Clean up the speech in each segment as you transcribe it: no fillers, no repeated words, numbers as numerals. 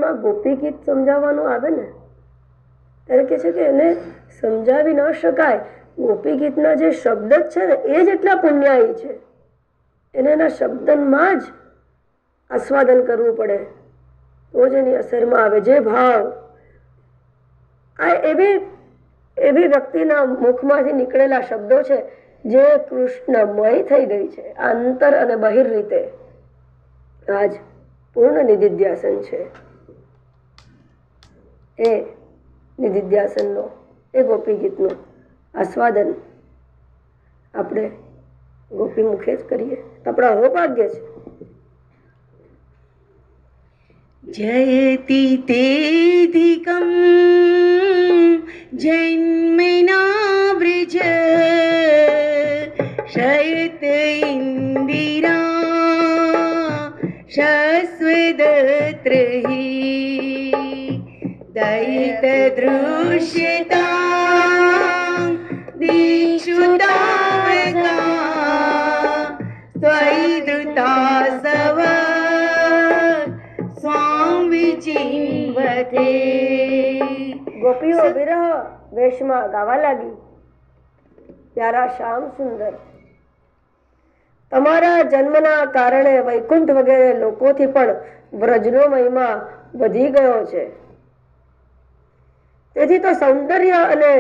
પ્રસંગમાં ગોપી ગીત સમજાવવાનું આવે ને ત્યારે કહે છે કે એને સમજાવી ન શકાય. ગોપી ગીતના જે શબ્દ જ છે ને એ જ એટલા પુણ્યાયી છે. એને એના શબ્દમાં જ આસ્વાદન કરવું પડે તો જ એની અસરમાં આવે. જે ભાવ આ એવી વ્યક્તિના મુખમાંથી નીકળેલા શબ્દો છે જે કૃષ્ણમય થઈ ગઈ છે આંતર અને બહિર રીતે. આજ પૂર્ણ નિધિધ્યાસન છે. એ નિધિધ્યાસનનો એ ગોપી ગીતનું આસ્વાદન આપણે ગોપી મુખે જ કરીએ. આપણા અહોભાગ્ય છે. જયતિ તેધિકમ જન્મના વ્રજ શયત ઇન્દિરા શશ્વદત્રહિ દયિત દૃશ્યતા દીક્ષુતાવકા ત્વયિ ધૃતા સવ સ્વામિચિંવતે. ગોપીઓ વિરહ વેશમાં ગાવા લાગી. પ્યારા શ્યામ સુંદર, તમારા જન્મના કારણે વૈકુંઠ વગેરે લોકોથી પણ વ્રજનો મહિમા વધી ગયો છે. તેથી તો સૌંદર્ય અને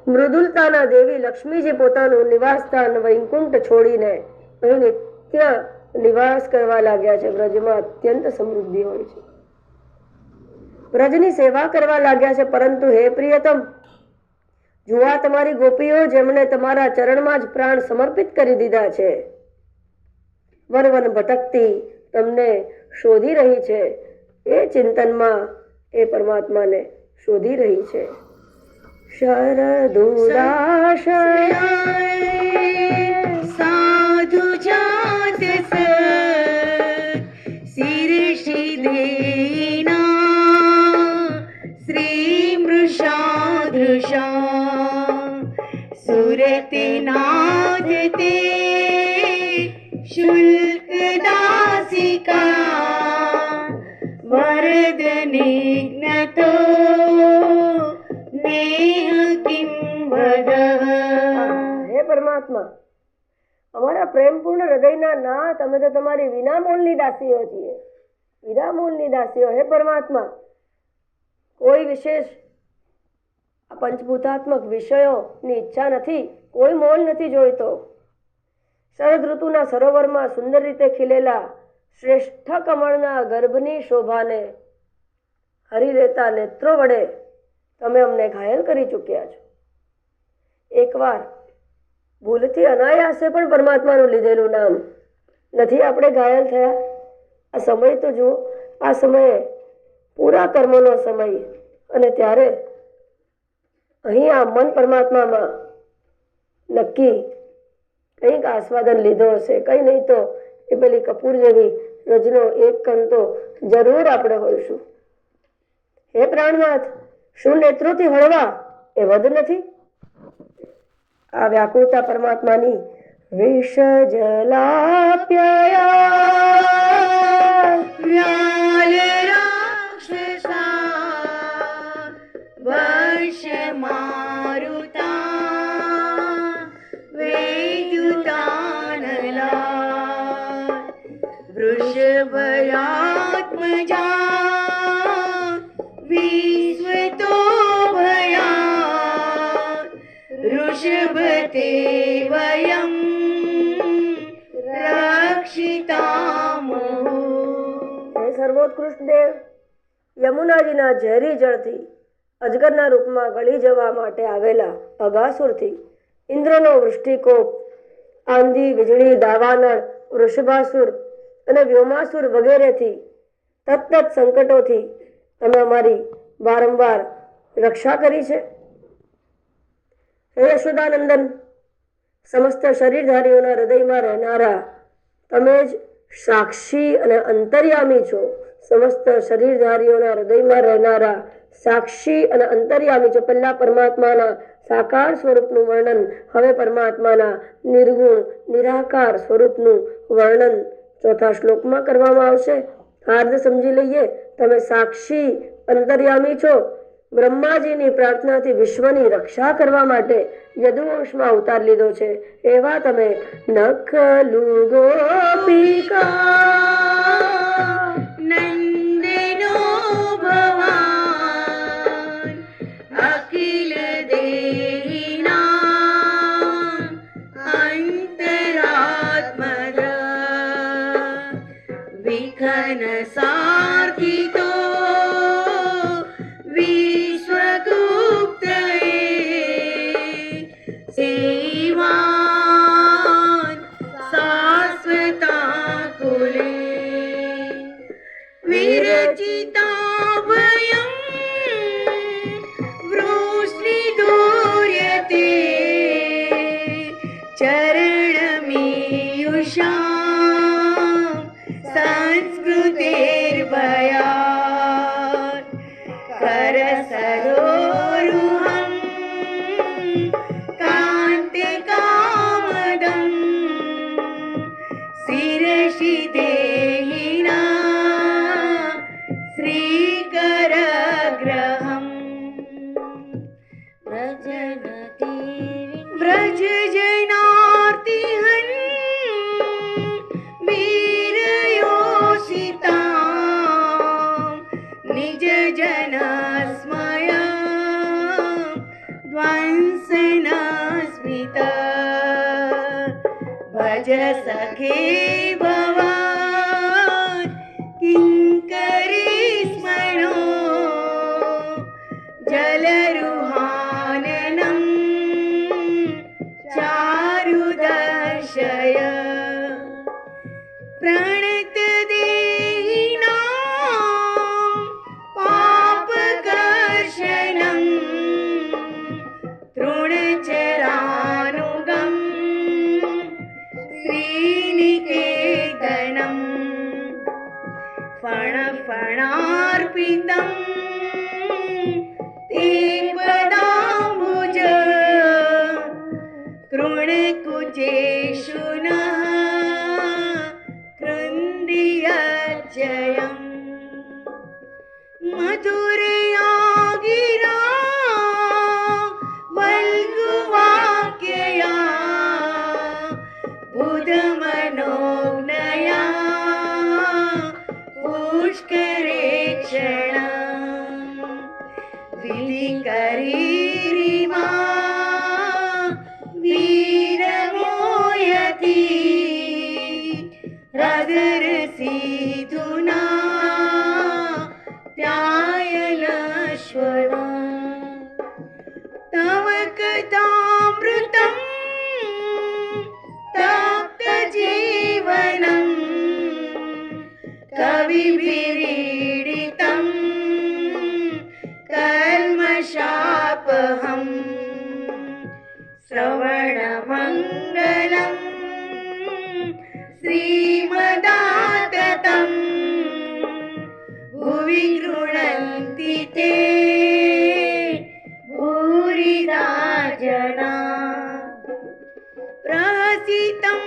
મૃદુલતાના દેવી લક્ષ્મીજી પોતાનું નિવાસ સ્થાન વૈકુંઠ છોડીને અહીં નિત્ય નિવાસ કરવા લાગ્યા છે. વ્રજમાં અત્યંત સમૃદ્ધિ હોય છે. વ્રજની સેવા કરવા લાગ્યા છે. પરંતુ હે પ્રિયતમ, જુઓ તમારી ગોપીઓ જેમણે તમારા ચરણમાં જ પ્રાણ સમર્પિત કરી દીધા છે. વન વન ભટકતી તમને શોધી રહી છે. એ ચિંતનમાં એ પરમાત્માને શોધી રહી છે. શરદુદાશય સાધુ જાત શીર્ષિ દેના શ્રી મૃષાદૃશા સુરતે નાદતે શુલ્ક દાસિકા વરદ નિજ્ઞતો હે પરમાત્મા, અમારા પ્રેમપૂર્ણ હૃદયના નાથ, અમે તો તમારી વિનામૂલની દાસીઓ છીએ. વિનામૂલની દાસીઓ. હે પરમાત્મા, કોઈ વિશેષ પંચભૂતાત્મક વિષયોની ઈચ્છા નથી. કોઈ મોલ નથી જોઈતો. શરદ ઋતુના સરોવરમાં સુંદર રીતે ખીલેલા શ્રેષ્ઠ કમળના ગર્ભની શોભાને હરી લેતા નેત્રો વડે તમે અમને ઘાયલ કરી ચૂક્યા છો. એકવાર ભૂલથી અનાયાસે પણ પરમાત્માનું લીધેલું નામ નથી આપણે ઘાયલ થયા. આ સમય તો જુઓ, આ સમયે પૂરા કર્મનો સમય, અને ત્યારે અહીં આ મન પરમાત્મામાં નક્કી કંઈક આસ્વાદન લીધો હશે. કંઈ નહીં તો એ પેલી કપૂર જેવી રજનો એક કણ તો જરૂર આપણે હોઈશું. હે પ્રાણનાથ, શું નેત્રોથી હળવા એ વધ નથી? આ વ્યાકુળતા પરમાત્માની વિષ જલાપ્યયા વ્યાલ રાક્ષસા વર્ષ મારુતા વેદુતાનલા વૃષભયાત્મજા વિશ્વતો ભયા ઋષભતે વયમ રક્ષિતામો. હે સર્વોત્કૃષ્ટ દેવ, યમુનાજીના ઝેરી જળથી અજગરના રૂપમાં ગળી જવા માટે આવેલા અગાસુરથી ઇન્દ્રનો વૃષ્ટિકોપ, આંધી વીજળી દાવાનળ વૃષભાસુર અને વ્યોમાસુર વગેરેથી તત્ત સંકટોથી તમે અમારી વારંવાર રક્ષા કરી છે. હે યશોદાનંદન, સમસ્ત શરીરધારીઓના હૃદયમાં રહેનારા તમે જ સાક્ષી અને અંતર્યામી છો. સમસ્ત શરીરધારીઓના હૃદયમાં રહેનારા સાક્ષી અને અંતર્યામી છો. પહેલા પરમાત્માના સાકાર સ્વરૂપનું વર્ણન, હવે પરમાત્માના નિર્ગુણ નિરાકાર સ્વરૂપનું વર્ણન ચોથા શ્લોકમાં કરવામાં આવશે. હાર્દ સમજી લઈએ તમે સાક્ષી અંતર્યામી છો. બ્રહ્માજીની પ્રાર્થનાથી વિશ્વની રક્ષા કરવા માટે યદુવંશમાં અવતાર લીધો છે. એવા તમે નખલુ ગોપિકા નંદનો ભવાન અખિલ દેહિના અંતરાત્મદ વિઘ્ન સાર્થિતો વિશ્વગુપ્તએ સેવાન શાશ્વતા કુલે વિરચિતા વયં વૃષ્ણિદૂર્યતે ચરણમીયુષાં સંસ્કૃતેર્ભયાत् करसरोरुहं कान्तिकामदं शिरसि देहिना श्रीकरग्रहम् व्रजजनार्तिहन् वीरयोषितां निज जनस्मया ध्वंसन स्मित भज सखे भवान् किङ्करी स्मरो जलरुहाननं चारुदर्शय प्रणत देहिनां पापकर्षणं तृणचरानुगं श्रीनिकेतनं फणफणार्पितं ते पदाम्बुज कृणकुचेषु नः कृन्दियज्जयम् मधुरया गिरा वल्गुवाक्यया बुधमनोज्ञया पुष्करेक्षण विधिकरीरिमा वीरमोयति हृदरसीधुना ध्यायलश्वरा तव कथामृतं तप्तजीवनं कविभिरीडितं कल्मषापहम् श्रवणमङ्गलं श्रीमदाततं भुवि गृह्णन्ति ते भूरिदा जना प्रहसितं